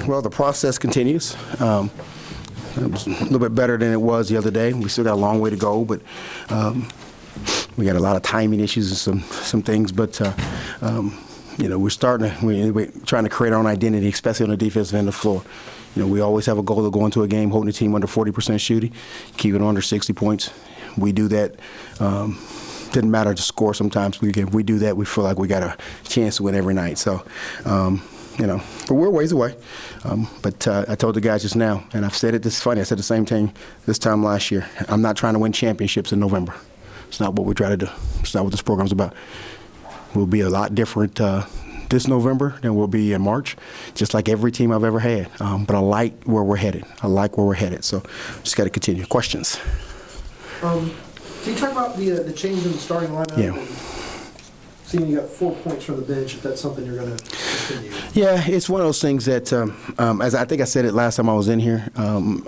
Well, the process continues. It was a little bit better than it was the other day. We still got a long way to go, but we got a lot of timing issues and some things. But we're trying to create our own identity, especially on the defensive end of the floor. We always have a goal of going to a game, holding the team under 40% shooting, keep it under 60 points. We do that. Didn't matter the score sometimes. If we do that, we feel like we got a chance to win every night. So, but we're a ways away. But I told the guys just now, and I've said it, this is funny, I said the same thing this time last year. I'm not trying to win championships in November. It's not what we try to do. It's not what this program's about. We'll be a lot different this November than we'll be in March, just like every team I've ever had. But I like where we're headed. So just got to continue. Questions? Can you talk about the change in the starting lineup? Yeah. Seeing you got 4 points from the bench, if that's something you're going to continue. Yeah, it's one of those things that, as I think I said it last time I was in here, I'm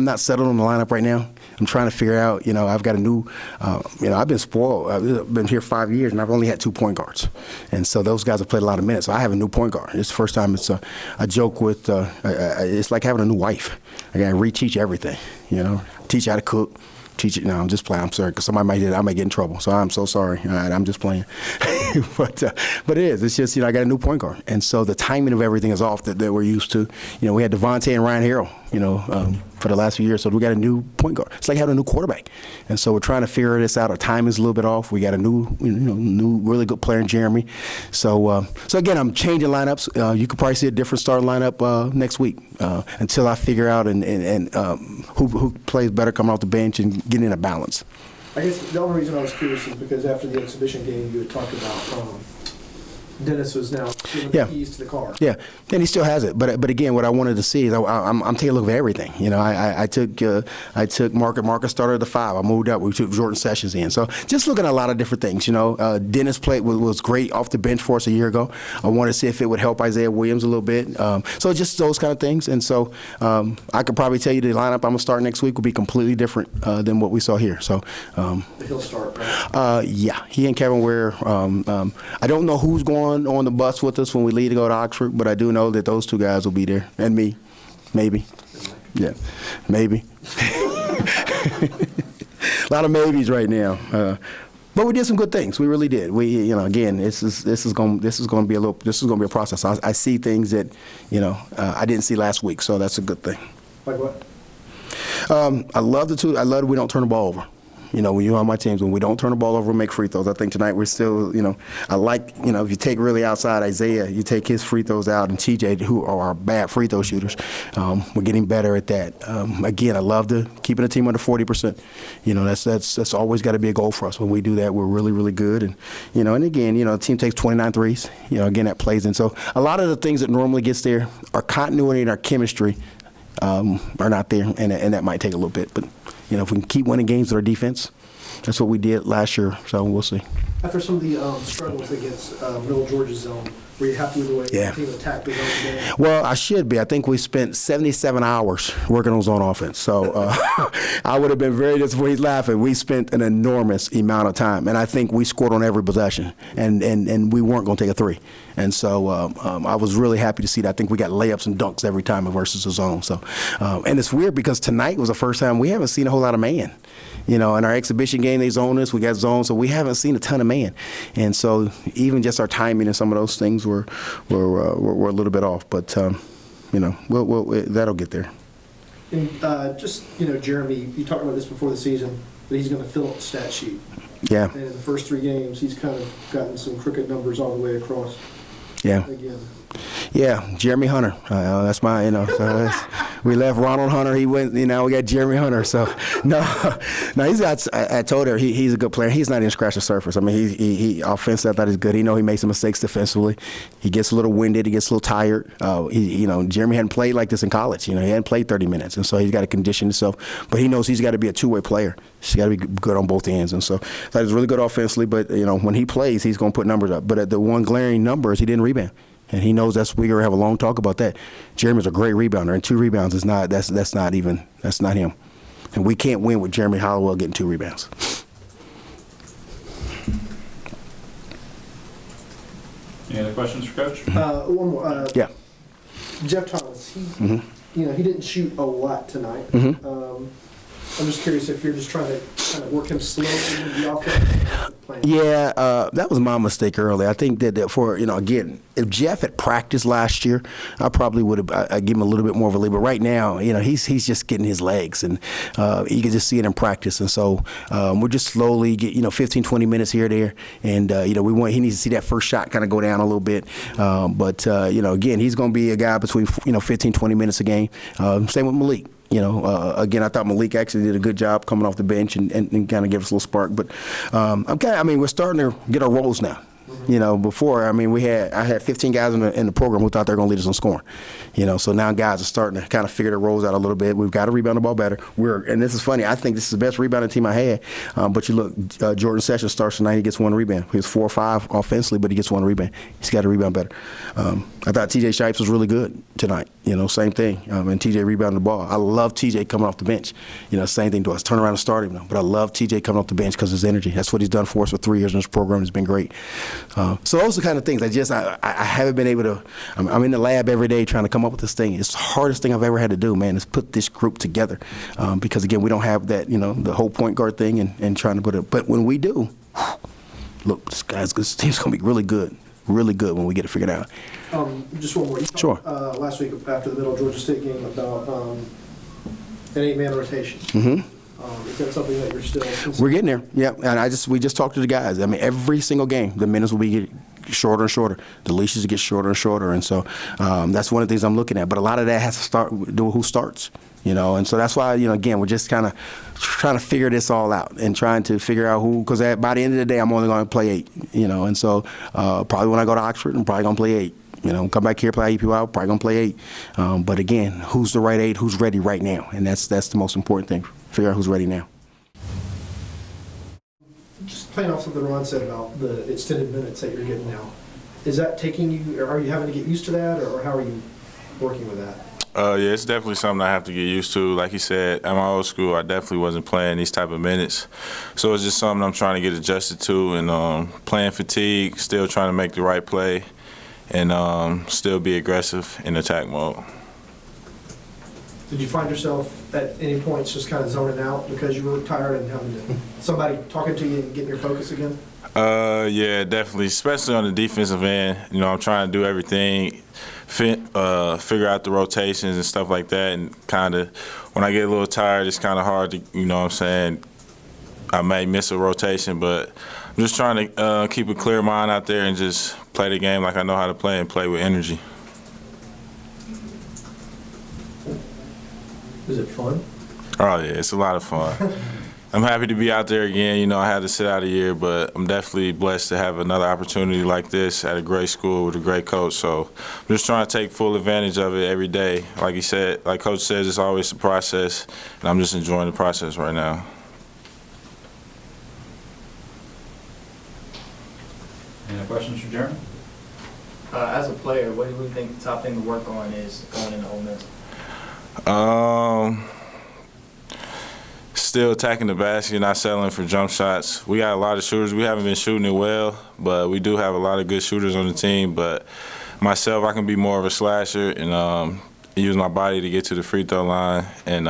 not settled on the lineup right now. I'm trying to figure out, I've got a new, I've been spoiled. I've been here 5 years, and I've only had 2 point guards. And so those guys have played a lot of minutes. So I have a new point guard. It's the first time it's a joke with, it's like having a new wife. I got to reteach everything, teach how to cook. Teach it. No, I'm just playing. I'm sorry, because somebody I might get in trouble. So I'm so sorry. All right, I'm just playing. but it is. It's just, I got a new point guard. And so the timing of everything is off that we're used to. We had Devontae and Ryan Harrell, for the last few years. So we got a new point guard. It's like having a new quarterback. And so we're trying to figure this out. Our time is a little bit off. We got a new really good player in Jeremy. So again, I'm changing lineups. You could probably see a different starting lineup next week until I figure out and who plays better coming off the bench and getting in a balance. I guess the only reason I was curious is because after the exhibition game, you had talked about Dennis was now giving the keys to the car. Yeah, and he still has it. But again, what I wanted to see is I'm taking a look at everything. I took Marcus started at the 5. I moved up. We took Jordan Sessions in. So just looking at a lot of different things. Dennis played was great off the bench for us a year ago. I wanted to see if it would help Isaiah Williams a little bit. So just those kind of things. And so I could probably tell you the lineup I'm gonna start next week will be completely different than what we saw here. So he'll start. Right? Yeah, he and Kevin Ware. I don't know who's going on the bus with us when we leave to go to Oxford, but I do know that those 2 guys will be there, and me, maybe. Yeah, maybe. A lot of maybes right now, but we did some good things. We really did. We, again, this is going to be a process. I see things that, I didn't see last week, so that's a good thing. Like what? I love that we don't turn the ball over. When you're on my teams, when we don't turn the ball over, we make free throws. I think tonight we're still, I like, if you take really outside Isaiah, you take his free throws out, and TJ, who are bad free throw shooters, we're getting better at that. Again, I love keeping the team under 40%. That's always got to be a goal for us. When we do that, we're really, really good. And, and again, the team takes 29 threes. Again, that plays in. So a lot of the things that normally gets there, our continuity and our chemistry are not there, and that might take a little bit. But, if we can keep winning games with our defense, that's what we did last year, so we'll see. After some of the struggles against Middle Georgia's zone, were you happy with the way the team attacked the zone game? Well, I should be. I think we spent 77 hours working on zone offense, so I would have been very disappointed. He's laughing. We spent an enormous amount of time, and I think we scored on every possession, and we weren't going to take a 3. And so I was really happy to see that. I think we got layups and dunks every time versus the zone. So, and it's weird because tonight was the first time we haven't seen a whole lot of man. In our exhibition game, they zone us. We got zone, so we haven't seen a ton of man. And so even just our timing and some of those things were a little bit off. But that'll get there. And Jeremy, you talked about this before the season, that he's going to fill up the stat sheet. Yeah. And in the first 3 games, he's kind of gotten some crooked numbers all the way across. Yeah. Again. Yeah, Jeremy Hunter. That's my, so we left Ronald Hunter. He went, we got Jeremy Hunter. So, no, he's got, I told her he's a good player. He's not even scratch the surface. I mean, he offensively, I thought he's good. He makes some mistakes defensively. He gets a little winded. He gets a little tired. Jeremy hadn't played like this in college. He hadn't played 30 minutes. And so he's got to condition himself. But he knows he's got to be a two-way player. He's got to be good on both ends. And so I thought he was really good offensively. But, when he plays, he's going to put numbers up. But the one glaring number is he didn't rebound. And he knows we're going to have a long talk about that. Jeremy's a great rebounder, and 2 rebounds is not, that's not him. And we can't win with Jeremy Hollowell getting 2 rebounds. Any other questions for Coach? One more. Yeah. Jeff Thomas, he Mm-hmm. he didn't shoot a lot tonight. Mm-hmm. I'm just curious if you're just trying to kind of work him slowly into the offense. Yeah, that was my mistake early. I think that for, again, if Jeff had practiced last year, I probably would have I'd give him a little bit more of a lead. But right now, he's just getting his legs, and you can just see it in practice. And so we're just slowly get 15, 20 minutes here or there, and he needs to see that first shot kind of go down a little bit. But again, he's going to be a guy between 15, 20 minutes a game. Same with Malik. Again, I thought Malik actually did a good job coming off the bench and kind of gave us a little spark. But we're starting to get our roles now. Before, I had 15 guys in the program who thought they were going to lead us on scoring. So now guys are starting to kind of figure their roles out a little bit. We've got to rebound the ball better. And this is funny. I think this is the best rebounding team I had. But you look, Jordan Sessions starts tonight. He gets 1 rebound. He was 4 or 5 offensively, but he gets 1 rebound. He's got to rebound better. I thought T.J. Shipes was really good tonight. Same thing. And T.J. rebounded the ball. I love T.J. coming off the bench. Same thing to us. Turn around and start him now. But I love T.J. coming off the bench because of his energy. That's what he's done for us for 3 years in this program. It's been great. So those are the kind of things I haven't been able to. I'm in the lab every day trying to come up with this thing. It's the hardest thing I've ever had to do, man, is put this group together. Because, again, we don't have that, the whole point guard thing and trying to put it. But when we do, look, this team's going to be really good when we get it figured out. Just one more. You Sure. talked, last week after the Middle Georgia State game about an 8-man rotation. Mm-hmm. Is that something that you're still considering? We're getting there. Yeah, and we just talked to the guys. Every single game, the minutes will be shorter and shorter. The leashes get shorter and shorter, and so that's one of the things I'm looking at. But a lot of that has to start with who starts. And so that's why, again, we're just kind of trying to figure this all out and trying to figure out who, because by the end of the day, I'm only going to play 8, and so probably when I go to Oxford, I'm probably going to play 8. Come back here, play IUPUI, probably going to play 8. But again, who's the right 8, who's ready right now? And that's the most important thing, figure out who's ready now. Just playing off something Ron said about the extended minutes that you're getting now, is that taking you, or are you having to get used to that, or how are you working with that? Yeah, it's definitely something I have to get used to. Like he said, at my old school, I definitely wasn't playing these type of minutes. So it's just something I'm trying to get adjusted to, and playing fatigue, still trying to make the right play, and still be aggressive in attack mode. Did you find yourself at any points just kind of zoning out because you were tired and having to, somebody talking to you and getting your focus again? Yeah, definitely, especially on the defensive end. I'm trying to do everything, figure out the rotations and stuff like that, and kind of, when I get a little tired, it's kind of hard to, I may miss a rotation, but I'm just trying to keep a clear mind out there and just play the game like I know how to play and play with energy. Is it fun? Oh, yeah, it's a lot of fun. I'm happy to be out there again. I had to sit out a year, but I'm definitely blessed to have another opportunity like this at a great school with a great coach. So I'm just trying to take full advantage of it every day. Like he said, like Coach says, it's always a process, and I'm just enjoying the process right now. Any other questions for Jeremy? As a player, what do you think the top thing to work on is going into Ole Miss? Still attacking the basket, not settling for jump shots. We got a lot of shooters. We haven't been shooting it well, but we do have a lot of good shooters on the team. But myself, I can be more of a slasher and use my body to get to the free throw line. And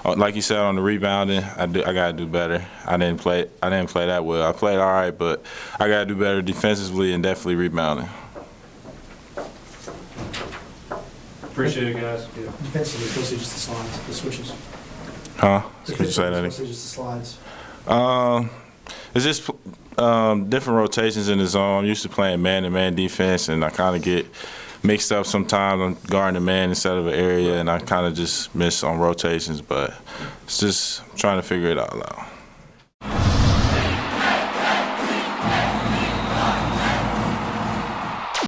like you said, on the rebounding, I gotta do better. I didn't play that well. I played all right, but I gotta do better defensively and definitely rebounding. Appreciate it, guys. Defensively, mostly just the slides, the switches. Huh? Could you say that again? Mostly just the slides. It's just different rotations in the zone. I'm used to playing man-to-man defense, and I kind of get mixed up sometimes. I'm guarding a man instead of an area, and I kind of just miss on rotations. But it's just trying to figure it all out.